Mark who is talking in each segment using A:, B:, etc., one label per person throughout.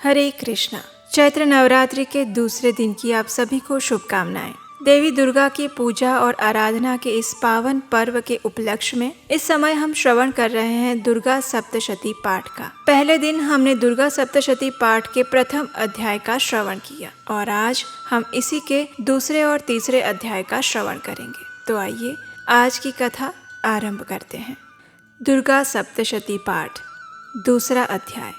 A: हरे कृष्णा। चैत्र नवरात्रि के दूसरे दिन की आप सभी को शुभकामनाएं। देवी दुर्गा की पूजा और आराधना के इस पावन पर्व के उपलक्ष्य में इस समय हम श्रवण कर रहे हैं दुर्गा सप्तशती पाठ का। पहले दिन हमने दुर्गा सप्तशती पाठ के प्रथम अध्याय का श्रवण किया और आज हम इसी के दूसरे और तीसरे अध्याय का श्रवण करेंगे। तो आइए आज की कथा आरंभ करते हैं। दुर्गा सप्तशती पाठ, दूसरा अध्याय।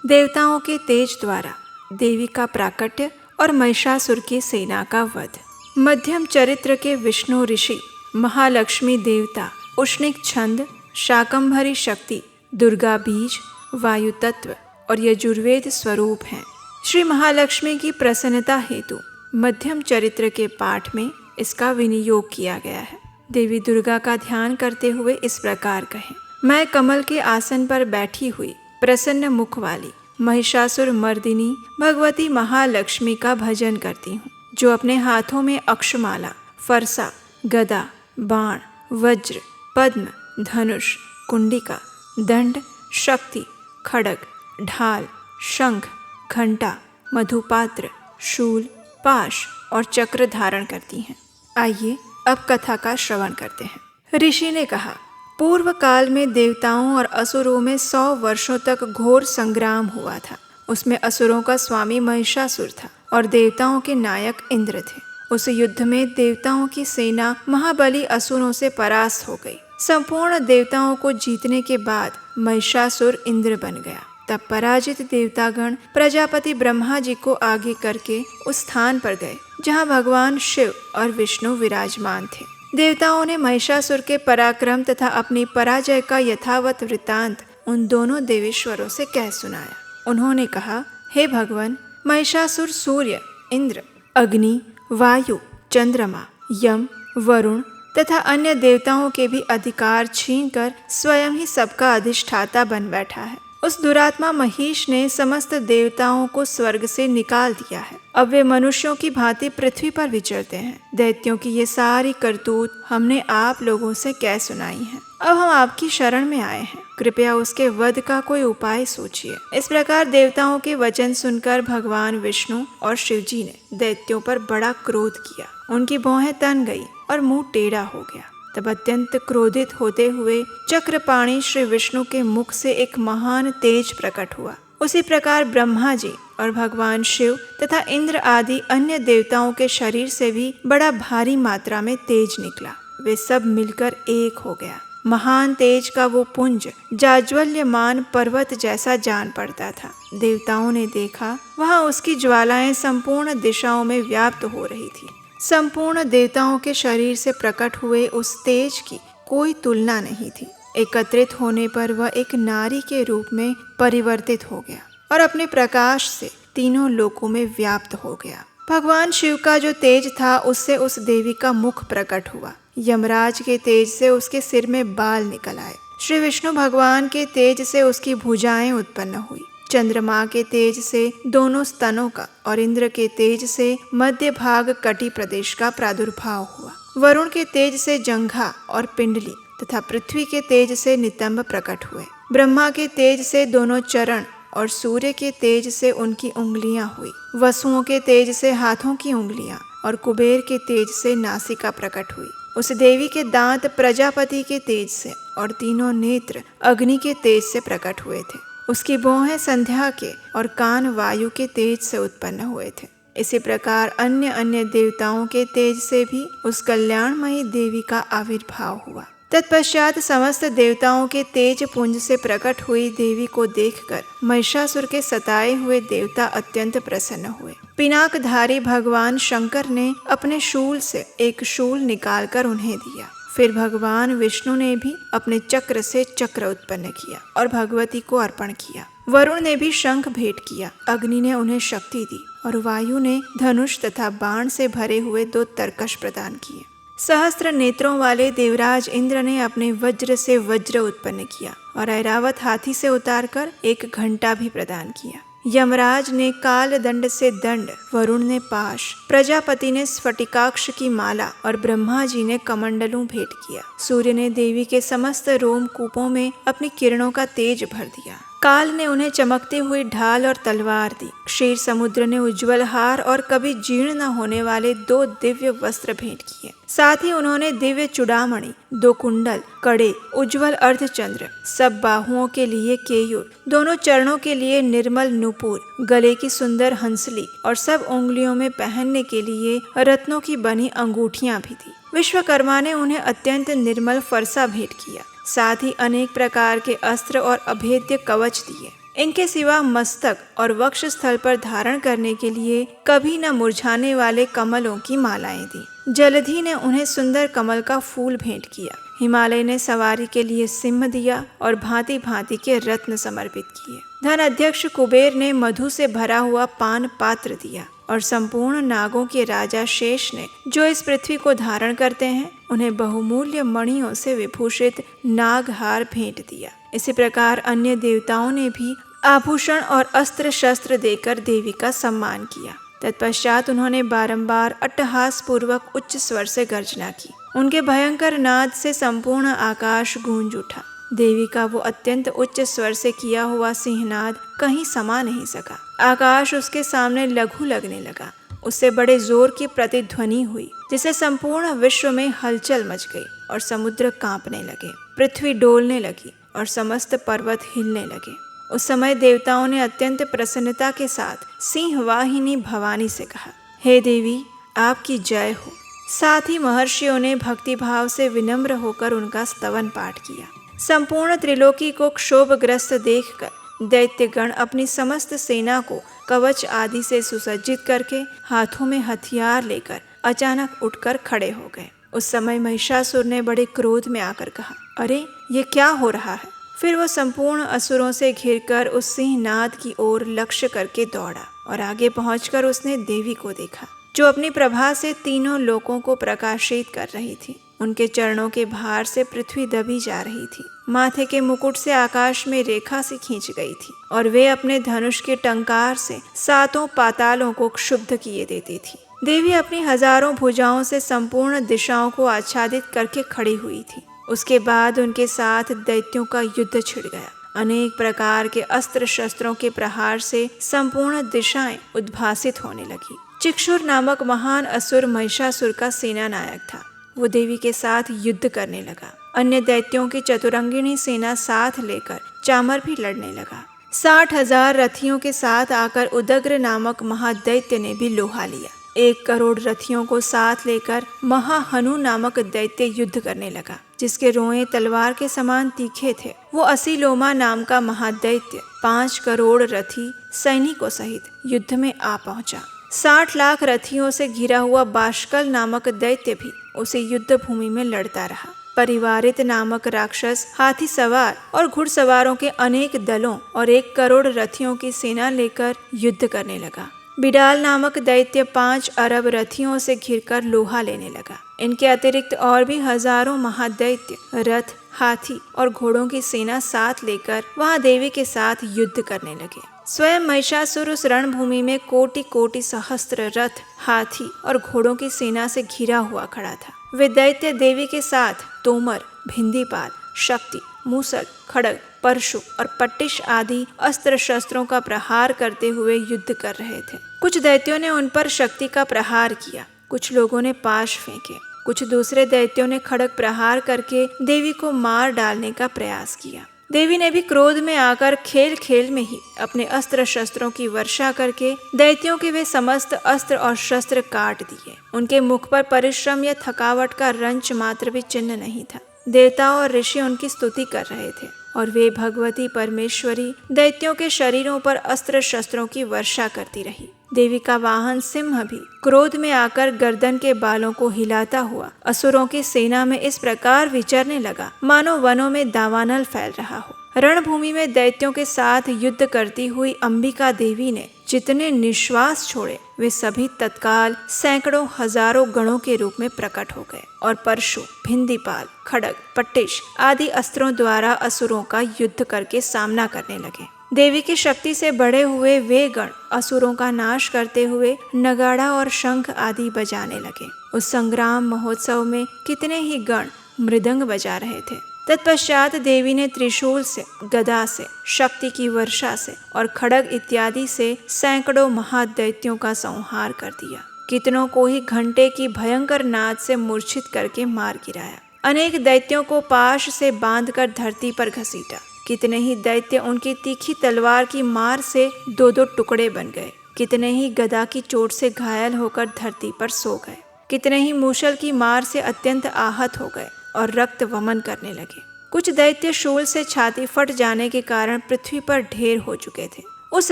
A: देवताओं के तेज द्वारा देवी का प्राकट्य और महिषासुर की सेना का वध। मध्यम चरित्र के विष्णु ऋषि, महालक्ष्मी देवता, उष्णिक छंद, शाकंभरी शक्ति, दुर्गा बीज, वायु तत्व और यजुर्वेद स्वरूप हैं। श्री महालक्ष्मी की प्रसन्नता हेतु मध्यम चरित्र के पाठ में इसका विनियोग किया गया है। देवी दुर्गा का ध्यान करते हुए इस प्रकार कहें। मैं कमल के आसन पर बैठी हुई प्रसन्न मुख वाली महिषासुर मर्दिनी भगवती महालक्ष्मी का भजन करती हूँ, जो अपने हाथों में अक्षमाला, फरसा, गदा, बाण, वज्र, पद्म, धनुष, कुंडिका, दंड, शक्ति, खड्ग, ढाल, शंख, घंटा, मधुपात्र, शूल, पाश और चक्र धारण करती हैं। आइए अब कथा का श्रवण करते हैं। ऋषि ने कहा, पूर्व काल में देवताओं और असुरों में 100 वर्षों तक घोर संग्राम हुआ था। उसमें असुरों का स्वामी महिषासुर था और देवताओं के नायक इंद्र थे। उस युद्ध में देवताओं की सेना महाबली असुरों से परास्त हो गई। संपूर्ण देवताओं को जीतने के बाद महिषासुर इंद्र बन गया। तब पराजित देवतागण प्रजापति ब्रह्मा जी को आगे करके उस स्थान पर गए जहाँ भगवान शिव और विष्णु विराजमान थे। देवताओं ने महिषासुर के पराक्रम तथा अपनी पराजय का यथावत वृत्तांत उन दोनों देवेश्वरों से कह सुनाया। उन्होंने कहा, हे भगवान, महिषासुर सूर्य, इंद्र, अग्नि, वायु, चंद्रमा, यम, वरुण तथा अन्य देवताओं के भी अधिकार छीनकर स्वयं ही सबका अधिष्ठाता बन बैठा है। उस दुरात्मा महिष ने समस्त देवताओं को स्वर्ग से निकाल दिया है। अब वे मनुष्यों की भांति पृथ्वी पर विचरते हैं। दैत्यों की ये सारी करतूत हमने आप लोगों से कह सुनाई है। अब हम आपकी शरण में आए हैं, कृपया उसके वध का कोई उपाय सोचिए। इस प्रकार देवताओं के वचन सुनकर भगवान विष्णु और शिव जी ने दैत्यों पर बड़ा क्रोध किया। उनकी भौहें तन गई और मुंह टेढ़ा हो गया। तब अत्यंत क्रोधित होते हुए चक्रपाणी श्री विष्णु के मुख से एक महान तेज प्रकट हुआ। उसी प्रकार ब्रह्मा जी और भगवान शिव तथा इंद्र आदि अन्य देवताओं के शरीर से भी बड़ा भारी मात्रा में तेज निकला। वे सब मिलकर एक हो गया। महान तेज का वो पुंज जाज्वल्यमान पर्वत जैसा जान पड़ता था। देवताओं ने देखा, वहाँ उसकी ज्वालाएं संपूर्ण दिशाओं में व्याप्त हो रही थी। संपूर्ण देवताओं के शरीर से प्रकट हुए उस तेज की कोई तुलना नहीं थी। एकत्रित होने पर वह एक नारी के रूप में परिवर्तित हो गया और अपने प्रकाश से तीनों लोकों में व्याप्त हो गया। भगवान शिव का जो तेज था, उससे उस देवी का मुख प्रकट हुआ। यमराज के तेज से उसके सिर में बाल निकल आए। श्री विष्णु भगवान के तेज से उसकी भुजाएं उत्पन्न हुई। चंद्रमा के तेज से दोनों स्तनों का और इंद्र के तेज से मध्य भाग कटी प्रदेश का प्रादुर्भाव हुआ। वरुण के तेज से जंघा और पिंडली तथा पृथ्वी के तेज से नितंब प्रकट हुए। ब्रह्मा के तेज से दोनों चरण और सूर्य के तेज से उनकी उंगलियां हुई। वसुओं के तेज से हाथों की उंगलियां और कुबेर के तेज से नासिका प्रकट हुई। उस देवी के दांत प्रजापति के तेज से और तीनों नेत्र अग्नि के तेज से प्रकट हुए थे। उसकी भौहें संध्या के और कान वायु के तेज से उत्पन्न हुए थे। इसी प्रकार अन्य अन्य देवताओं के तेज से भी उस कल्याणमयी देवी का आविर्भाव हुआ। तत्पश्चात समस्त देवताओं के तेज पुंज से प्रकट हुई देवी को देखकर महिषासुर के सताए हुए देवता अत्यंत प्रसन्न हुए। पिनाकधारी भगवान शंकर ने अपने शूल से एक शूल निकालकर उन्हें दिया। फिर भगवान विष्णु ने भी अपने चक्र से चक्र उत्पन्न किया और भगवती को अर्पण किया। वरुण ने भी शंख भेंट किया। अग्नि ने उन्हें शक्ति दी और वायु ने धनुष तथा बाण से भरे हुए 2 तरकश प्रदान किए। सहस्त्र नेत्रों वाले देवराज इंद्र ने अपने वज्र से वज्र उत्पन्न किया और ऐरावत हाथी से उतारकर एक घंटा भी प्रदान किया। यमराज ने काल दंड से दंड, वरुण ने पाश, प्रजापति ने स्फटिकाक्ष की माला और ब्रह्मा जी ने कमंडलू भेंट किया। सूर्य ने देवी के समस्त रोम कूपों में अपनी किरणों का तेज भर दिया। काल ने उन्हें चमकती हुई ढाल और तलवार दी। क्षीर समुद्र ने उज्जवल हार और कभी जीर्ण न होने वाले 2 दिव्य वस्त्र भेंट किए। साथ ही उन्होंने दिव्य चूड़ामणि, 2 कुंडल, कड़े, उज्जवल अर्धचंद्र, सब बाहुओं के लिए केयूर, दोनों चरणों के लिए निर्मल नुपुर, गले की सुंदर हंसली और सब उंगलियों में पहनने के लिए रत्नों की बनी अंगूठियां भी दी। विश्वकर्मा ने उन्हें अत्यंत निर्मल फरसा भेंट किया। साथ ही अनेक प्रकार के अस्त्र और अभेद्य कवच दिए। इनके सिवा मस्तक और वक्ष स्थल पर धारण करने के लिए कभी न मुरझाने वाले कमलों की मालाएं दी। जलधि ने उन्हें सुंदर कमल का फूल भेंट किया। हिमालय ने सवारी के लिए सिंह दिया और भांति भांति के रत्न समर्पित किए। धन अध्यक्ष कुबेर ने मधु से भरा हुआ पान पात्र दिया और संपूर्ण नागों के राजा शेष ने, जो इस पृथ्वी को धारण करते हैं, उन्हें बहुमूल्य मणियों से विभूषित नागहार भेंट दिया। इसी प्रकार अन्य देवताओं ने भी आभूषण और अस्त्र शस्त्र देकर देवी का सम्मान किया। तत्पश्चात उन्होंने बारंबार अट्टहास पूर्वक उच्च स्वर से गर्जना की। उनके भयंकर नाद से संपूर्ण आकाश गूंज उठा। देवी का वो अत्यंत उच्च स्वर से किया हुआ सिंहनाद कहीं समा नहीं सका। आकाश उसके सामने लघु लगने लगा। उससे बड़े जोर की प्रतिध्वनि हुई, जिससे संपूर्ण विश्व में हलचल मच गई और समुद्र कांपने लगे, पृथ्वी डोलने लगी और समस्त पर्वत हिलने लगे। उस समय देवताओं ने अत्यंत प्रसन्नता के साथ सिंहवाहिनी भवानी से कहा, हे देवी, आपकी जय हो। साथ ही महर्षियों ने भक्तिभाव से विनम्र होकर उनका स्तवन पाठ किया। संपूर्ण त्रिलोकी को क्षोभग्रस्त देखकर दैत्यगण अपनी समस्त सेना को कवच आदि से सुसज्जित करके हाथों में हथियार लेकर अचानक उठकर खड़े हो गए। उस समय महिषासुर ने बड़े क्रोध में आकर कहा, अरे ये क्या हो रहा है? फिर वो संपूर्ण असुरों से घिरकर उस सिंहनाद की ओर लक्ष्य करके दौड़ा और आगे पहुंचकर उसने देवी को देखा, जो अपनी प्रभा से तीनों लोकों को प्रकाशित कर रही थी। उनके चरणों के भार से पृथ्वी दबी जा रही थी। माथे के मुकुट से आकाश में रेखा सी खींच गई थी और वे अपने धनुष के टंकार से 7 पातालों को क्षुब्ध किए देती थी। देवी अपनी हजारों भुजाओं से संपूर्ण दिशाओं को आच्छादित करके खड़ी हुई थी। उसके बाद उनके साथ दैत्यों का युद्ध छिड़ गया। अनेक प्रकार के अस्त्र शस्त्रों के प्रहार से संपूर्ण दिशाएं उद्भासित होने लगी। चिक्षुर नामक महान असुर महिषासुर का सेना नायक था। वो देवी के साथ युद्ध करने लगा। अन्य दैत्यों की चतुरंगिणी सेना साथ लेकर चामर भी लड़ने लगा। 60,000 रथियों के साथ आकर उदग्र नामक महादैत्य ने भी लोहा लिया। 1 करोड़ रथियों को साथ लेकर महाहनु नामक दैत्य युद्ध करने लगा, जिसके रोएं तलवार के समान तीखे थे। वो असीलोमा नाम का महादैत्य 5 करोड़ रथी सैनिकों सहित युद्ध में आ पहुंचा। 60 लाख रथियों से घिरा हुआ बाष्कल नामक दैत्य भी उसे युद्ध भूमि में लड़ता रहा। परिवारित नामक राक्षस हाथी सवार और घुड़सवारों के अनेक दलों और 1 करोड़ रथियों की सेना लेकर युद्ध करने लगा। बिडाल नामक दैत्य 5 अरब रथियों से घिरकर लोहा लेने लगा। इनके अतिरिक्त और भी हजारों महादैत्य रथ, हाथी और घोड़ों की सेना साथ लेकर वहां देवी के साथ युद्ध करने लगे। स्वयं महिषासुर उस रणभूमि में कोटि कोटि सहस्त्र रथ, हाथी और घोड़ों की सेना से घिरा हुआ खड़ा था। वे दैत्य देवी के साथ तोमर, भिंदीपाल, शक्ति, मूसल, खड़ग, परशु और पट्टिश आदि अस्त्र शस्त्रों का प्रहार करते हुए युद्ध कर रहे थे। कुछ दैत्यों ने उन पर शक्ति का प्रहार किया, कुछ लोगों ने पाश फेंके, कुछ दूसरे दैत्यों ने खड़ग प्रहार करके देवी को मार डालने का प्रयास किया। देवी ने भी क्रोध में आकर खेल खेल में ही अपने अस्त्र शस्त्रों की वर्षा करके दैत्यों के वे समस्त अस्त्र और शस्त्र काट दिए। उनके मुख पर परिश्रम या थकावट का रंच मात्र भी चिन्ह नहीं था। देवता और ऋषि उनकी स्तुति कर रहे थे और वे भगवती परमेश्वरी दैत्यों के शरीरों पर अस्त्र शस्त्रों की वर्षा करती रही। देवी का वाहन सिंह भी क्रोध में आकर गर्दन के बालों को हिलाता हुआ असुरों की सेना में इस प्रकार विचरने लगा, मानो वनों में दावानल फैल रहा हो। रणभूमि में दैत्यों के साथ युद्ध करती हुई अंबिका देवी ने जितने निश्वास छोड़े, वे सभी तत्काल सैकड़ों हजारों गणों के रूप में प्रकट हो गए और परशु, भिंदीपाल, खड़ग, पट्टिश आदि अस्त्रों द्वारा असुरों का युद्ध करके सामना करने लगे। देवी की शक्ति से बढ़े हुए वे गण असुरों का नाश करते हुए नगाड़ा और शंख आदि बजाने लगे। उस संग्राम महोत्सव में कितने ही गण मृदंग बजा रहे थे। तत्पश्चात देवी ने त्रिशूल से, गदा से, शक्ति की वर्षा से और खड्ग इत्यादि से सैकड़ों महादैत्यों का संहार कर दिया। कितनों को ही घंटे की भयंकर नाद से मूर्छित करके मार गिराया। अनेक दैत्यों को पाश से बांधकर धरती पर घसीटा। कितने ही दैत्य उनकी तीखी तलवार की मार से दो दो टुकड़े बन गए। कितने ही गदा की चोट से घायल होकर धरती पर सो गए। कितने ही मूषल की मार से अत्यंत आहत हो गए और रक्त वमन करने लगे। कुछ दैत्य शूल से छाती फट जाने के कारण पृथ्वी पर ढेर हो चुके थे। उस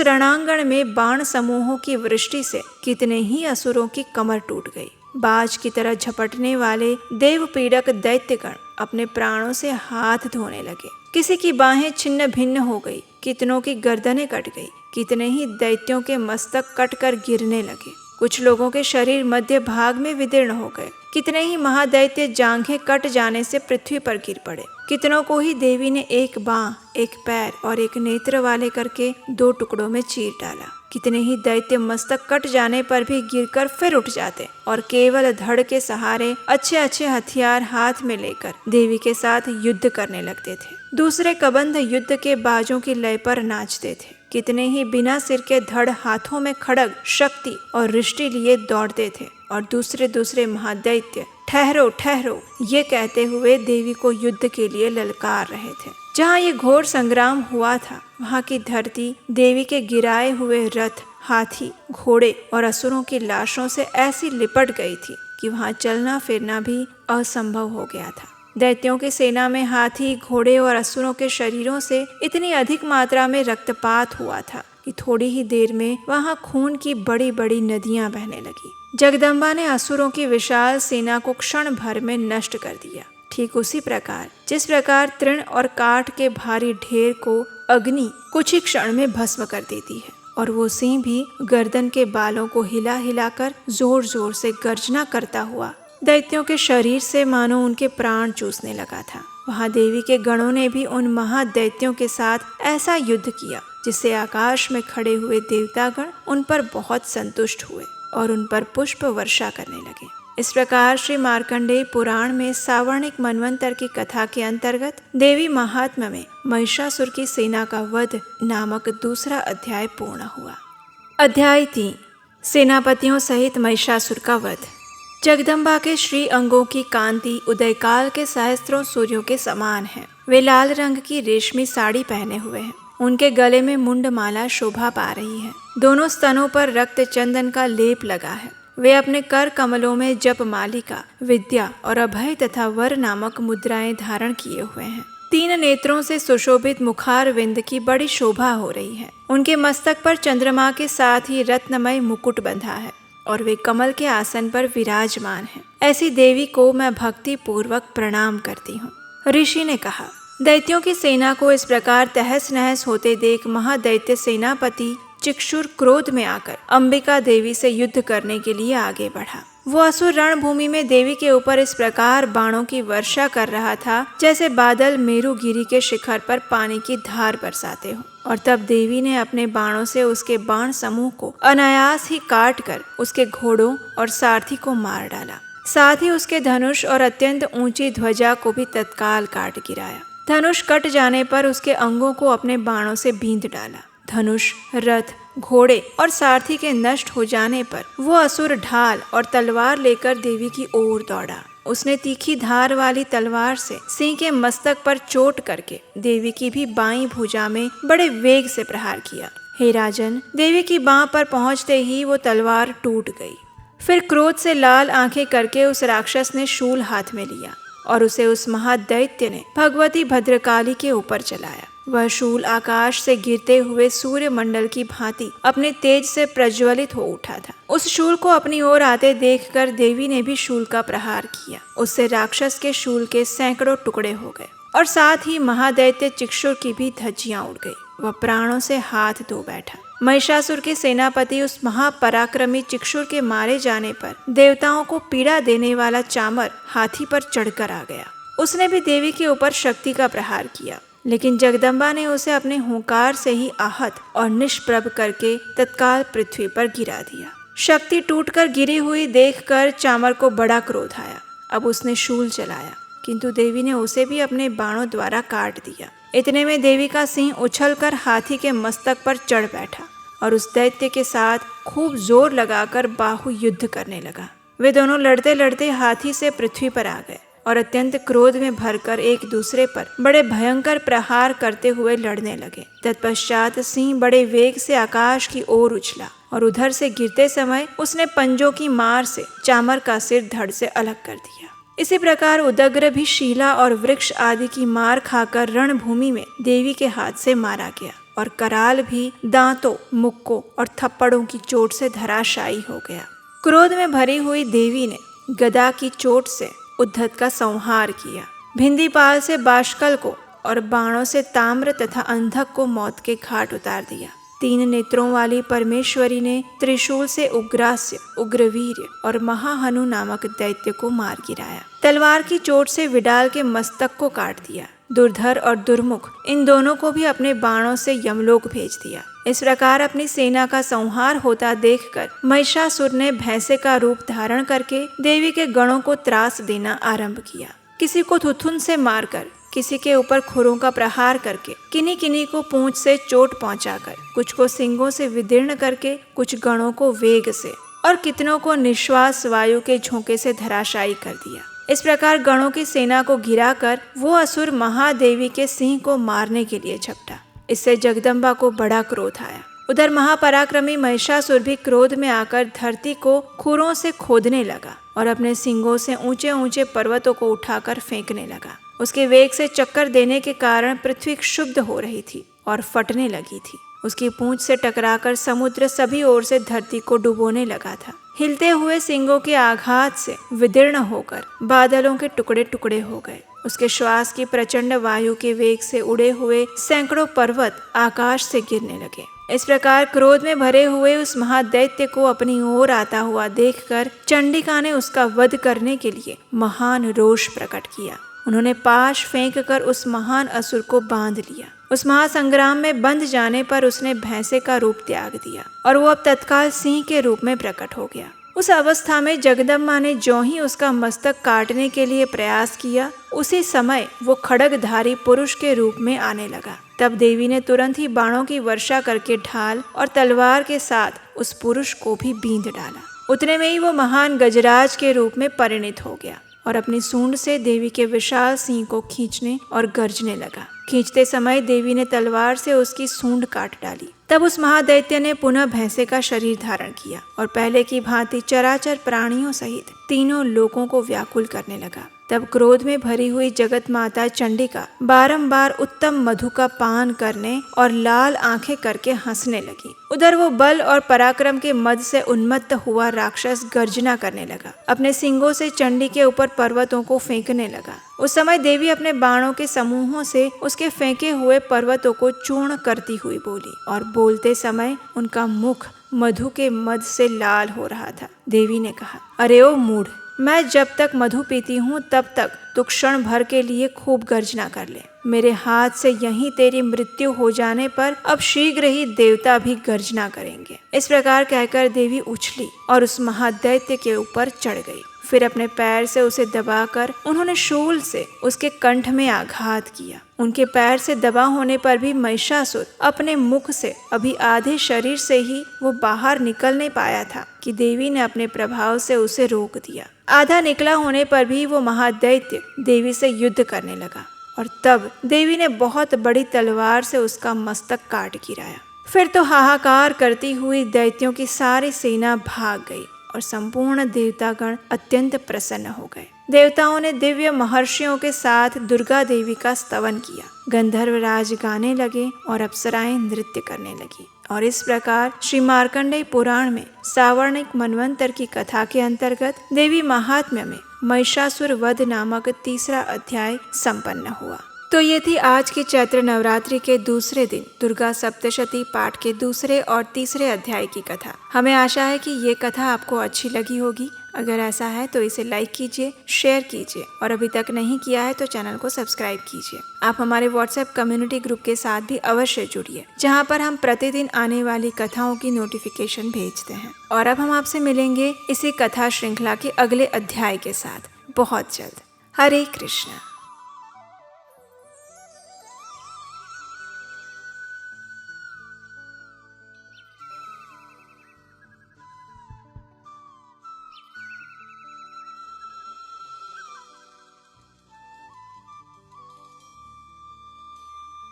A: रणांगण में बाण समूहों की वृष्टि से कितने ही असुरों की कमर टूट गई। बाज की तरह झपटने वाले देव पीड़क दैत्यगण अपने प्राणों से हाथ धोने लगे। किसी की बाहें छिन्न भिन्न हो गई, कितनों की गर्दनें कट गई। कितने ही दैत्यों के मस्तक कटकर गिरने लगे। कुछ लोगों के शरीर मध्य भाग में विदीर्ण हो गए। कितने ही महादैत्य जांघें कट जाने से पृथ्वी पर गिर पड़े। कितनों को ही देवी ने एक बांह, एक पैर और एक नेत्र वाले करके दो टुकड़ों में चीर डाला। कितने ही दैत्य मस्तक कट जाने पर भी गिरकर फिर उठ जाते और केवल धड़ के सहारे अच्छे अच्छे हथियार हाथ में लेकर देवी के साथ युद्ध करने लगते थे। दूसरे कबंध युद्ध के बाजों की लय पर नाचते थे। कितने ही बिना सिर के धड़ हाथों में खड्ग, शक्ति और रिष्टि लिए दौड़ते थे और दूसरे दूसरे महादैत्य ठहरो ठहरो ये कहते हुए देवी को युद्ध के लिए ललकार रहे थे। जहाँ ये घोर संग्राम हुआ था वहाँ की धरती देवी के गिराए हुए रथ, हाथी, घोड़े और असुरों की लाशों से ऐसी लिपट गई थी कि वहाँ चलना फिरना भी असंभव हो गया था। दैत्यों की सेना में हाथी, घोड़े और असुरों के शरीरों से इतनी अधिक मात्रा में रक्तपात हुआ था कि थोड़ी ही देर में वहाँ खून की बड़ी बड़ी नदियां बहने लगी। जगदम्बा ने असुरों की विशाल सेना को क्षण भर में नष्ट कर दिया। ठीक उसी प्रकार जिस प्रकार तृण और काठ के भारी ढेर को अग्नि कुछ ही क्षण में भस्म कर देती है और वो सिंह भी गर्दन के बालों को हिला हिलाकर जोर जोर से गर्जना करता हुआ दैत्यों के शरीर से मानो उनके प्राण चूसने लगा था। वहाँ देवी के गणों ने भी उन महादैत्यों के साथ ऐसा युद्ध किया जिससे आकाश में खड़े हुए देवतागण उन पर बहुत संतुष्ट हुए और उन पर पुष्प वर्षा करने लगे। इस प्रकार श्री मार्कंडेय पुराण में सावर्णिक मनवंतर की कथा के अंतर्गत देवी महात्म्य में महिषासुर की सेना का वध नामक दूसरा अध्याय पूर्ण हुआ। अध्याय 3 सेनापतियों सहित महिषासुर का वध। जगदम्बा के श्री अंगों की कांति उदयकाल के सहस्त्रों सूर्यों के समान है। वे लाल रंग की रेशमी साड़ी पहने हुए हैं। उनके गले में मुंडमाला शोभा पा रही है। दोनों स्तनों पर रक्त चंदन का लेप लगा है। वे अपने कर कमलों में जप मालिका, विद्या और अभय तथा वर नामक मुद्राएं धारण किए हुए हैं। 3 नेत्रों से सुशोभित मुखार विंद की बड़ी शोभा हो रही है। उनके मस्तक पर चंद्रमा के साथ ही रत्नमय मुकुट बंधा है और वे कमल के आसन पर विराजमान हैं। ऐसी देवी को मैं भक्ति पूर्वक प्रणाम करती हूँ। ऋषि ने कहा, दैत्यों की सेना को इस प्रकार तहस नहस होते देख महादैत्य सेनापति चिक्षुर क्रोध में आकर अंबिका देवी से युद्ध करने के लिए आगे बढ़ा। वो असुर रणभूमि में देवी के ऊपर इस प्रकार बाणों की वर्षा कर रहा था जैसे बादल मेरुगिरी के शिखर पर पानी की धार बरसाते हो। और तब देवी ने अपने बाणों से उसके बाण समूह को अनायास ही काट कर उसके घोड़ों और सारथी को मार डाला। साथ ही उसके धनुष और अत्यंत ऊंची ध्वजा को भी तत्काल काट गिराया। धनुष कट जाने पर उसके अंगों को अपने बाणों से बींध डाला। धनुष, रथ, घोड़े और सारथी के नष्ट हो जाने पर वो असुर ढाल और तलवार लेकर देवी की ओर दौड़ा। उसने तीखी धार वाली तलवार से सिंह के मस्तक पर चोट करके देवी की भी बाईं भुजा में बड़े वेग से प्रहार किया। हे राजन, देवी की बाह पर पहुंचते ही वो तलवार टूट गई। फिर क्रोध से लाल आंखें करके उस राक्षस ने शूल हाथ में लिया और उसे उस महादैत्य ने भगवती भद्रकाली के ऊपर चलाया। वह शूल आकाश से गिरते हुए सूर्य मंडल की भांति अपने तेज से प्रज्वलित हो उठा था। उस शूल को अपनी ओर आते देखकर देवी ने भी शूल का प्रहार किया। उससे राक्षस के शूल के सैकड़ों टुकड़े हो गए और साथ ही महादैत्य चिक्षुर की भी धज्जियां उड़ गई। वह प्राणों से हाथ धो बैठा। महिषासुर के सेनापति उस महापराक्रमी चिक्षुर के मारे जाने पर देवताओं को पीड़ा देने वाला चामर हाथी पर चढ़कर आ गया। उसने भी देवी के ऊपर शक्ति का प्रहार किया, लेकिन जगदम्बा ने उसे अपने हुंकार से ही आहत और निष्प्रभ करके तत्काल पृथ्वी पर गिरा दिया। शक्ति टूटकर गिरी हुई देखकर चामर को बड़ा क्रोध आया। अब उसने शूल चलाया किंतु देवी ने उसे भी अपने बाणों द्वारा काट दिया। इतने में देवी का सिंह उछलकर हाथी के मस्तक पर चढ़ बैठा और उस दैत्य के साथ खूब जोर लगाकर बाहु युद्ध करने लगा। वे दोनों लड़ते लड़ते हाथी से पृथ्वी पर आ गए और अत्यंत क्रोध में भरकर एक दूसरे पर बड़े भयंकर प्रहार करते हुए लड़ने लगे। तत्पश्चात सिंह बड़े वेग से आकाश की ओर उछला और उधर से गिरते समय उसने पंजों की मार से चामर का सिर धड़ से अलग कर दिया। इसी प्रकार उदग्र भी शीला और वृक्ष आदि की मार खाकर रणभूमि में देवी के हाथ से मारा गया और कराल भी दांतों, मुक्कों और थप्पड़ों की चोट से धराशायी हो गया। क्रोध में भरी हुई देवी ने गदा की चोट से उद्धत का संहार किया, भिंदीपाल से बाष्कल को और बाणों से ताम्र तथा अंधक को मौत के घाट उतार दिया। 3 नेत्रों वाली परमेश्वरी ने त्रिशूल से उग्रास्य, उग्रवीर्य और महाहनु नामक दैत्य को मार गिराया। तलवार की चोट से विडाल के मस्तक को काट दिया। दुर्धर और दुर्मुख इन दोनों को भी अपने बाणों से यमलोक भेज दिया। इस प्रकार अपनी सेना का संहार होता देखकर महिषासुर ने भैंसे का रूप धारण करके देवी के गणों को त्रास देना आरंभ किया। किसी को थुथुन से मारकर, किसी के ऊपर खुरों का प्रहार करके, किन्हीं किन्हीं को पूंछ से चोट पहुंचाकर, कुछ को सिंगों से विदीर्ण करके, कुछ गणों को वेग से और कितनों को निश्वास वायु के झोंके से धराशायी कर दिया। इस प्रकार गणों की सेना को गिराकर वो असुर महादेवी के सिंह को मारने के लिए झपटा। इससे जगदम्बा को बड़ा क्रोध आया। उधर महापराक्रमी महिषासुर भी क्रोध में आकर धरती को खुरों से खोदने लगा और अपने सिंगों से ऊंचे ऊंचे पर्वतों को उठाकर फेंकने लगा। उसके वेग से चक्कर देने के कारण पृथ्वी क्षुब्ध हो रही थी और फटने लगी थी। उसकी पूंछ से टकराकर समुद्र सभी ओर से धरती को डुबोने लगा था। हिलते हुए सिंगों के आघात से विदीर्ण होकर बादलों के टुकड़े टुकड़े हो गए। उसके श्वास की प्रचंड वायु के वेग से उड़े हुए सैकड़ों पर्वत आकाश से गिरने लगे। इस प्रकार क्रोध में भरे हुए उस महादैत्य को अपनी ओर आता हुआ देखकर चंडिका ने उसका वध करने के लिए महान रोष प्रकट किया। उन्होंने पाश फेंक कर उस महान असुर को बांध लिया। उस महासंग्राम में बंध जाने पर उसने भैंसे का रूप त्याग दिया और वो अब तत्काल सिंह के रूप में प्रकट हो गया। उस अवस्था में जगदम्बा ने ज्यों ही उसका मस्तक काटने के लिए प्रयास किया, उसी समय वो खड्गधारी पुरुष के रूप में आने लगा। तब देवी ने तुरंत ही बाणों की वर्षा करके ढाल और तलवार के साथ उस पुरुष को भी बींध डाला। उतने में ही वो महान गजराज के रूप में परिणित हो गया और अपनी सूंड से देवी के विशाल सिंह को खींचने और गर्जने लगा। खींचते समय देवी ने तलवार से उसकी सूंड काट डाली। तब उस महादैत्य ने पुनः भैंसे का शरीर धारण किया और पहले की भांति चराचर प्राणियों सहित तीनों लोकों को व्याकुल करने लगा। तब क्रोध में भरी हुई जगत माता चंडिका बारंबार उत्तम मधु का पान करने और लाल आंखें करके हंसने लगी। उधर वो बल और पराक्रम के मद से उन्मत्त हुआ राक्षस गर्जना करने लगा। अपने सिंगों से चंडी के ऊपर पर्वतों को फेंकने लगा। उस समय देवी अपने बाणों के समूहों से उसके फेंके हुए पर्वतों को चूर्ण करती हुई बोली और बोलते समय उनका मुख मधु के मद से लाल हो रहा था। देवी ने कहा, अरे ओ मूढ़, मैं जब तक मधु पीती हूँ तब तक तू क्षण भर के लिए खूब गर्जना कर ले। मेरे हाथ से यहीं तेरी मृत्यु हो जाने पर अब शीघ्र ही देवता भी गर्जना करेंगे। इस प्रकार कहकर देवी उछली और उस महादैत्य के ऊपर चढ़ गई। फिर अपने पैर से उसे दबाकर उन्होंने शूल से उसके कंठ में आघात किया। उनके पैर से दबा होने पर भी महिषासुर अपने मुख से अभी आधे शरीर से ही वो बाहर निकल नहीं पाया था कि देवी ने अपने प्रभाव से उसे रोक दिया। आधा निकला होने पर भी वो महादैत्य देवी से युद्ध करने लगा और तब देवी ने बहुत बड़ी तलवार से उसका मस्तक काट गिराया। फिर तो हाहाकार करती हुई दैत्यों की सारी सेना भाग गई और संपूर्ण देवतागण अत्यंत प्रसन्न हो गए। देवताओं ने दिव्य महर्षियों के साथ दुर्गा देवी का स्तवन किया। गंधर्वराज गाने लगे और अप्सराएं नृत्य करने लगी। और इस प्रकार श्री मार्कंडेय पुराण में सावर्णिक मनवंतर की कथा के अंतर्गत देवी महात्म्य में महिषासुर वध नामक तीसरा अध्याय संपन्न हुआ। तो ये थी आज की चैत्र नवरात्रि के दूसरे दिन दुर्गा सप्तशती पाठ के दूसरे और तीसरे अध्याय की कथा। हमें आशा है कि ये कथा आपको अच्छी लगी होगी। अगर ऐसा है तो इसे लाइक कीजिए, शेयर कीजिए और अभी तक नहीं किया है तो चैनल को सब्सक्राइब कीजिए। आप हमारे व्हाट्सएप कम्युनिटी ग्रुप के साथ भी अवश्य जुड़िए, जहाँ पर हम प्रतिदिन आने वाली कथाओं की नोटिफिकेशन भेजते हैं। और अब हम आपसे मिलेंगे इसी कथा श्रृंखला के अगले अध्याय के साथ बहुत जल्द। हरे कृष्ण।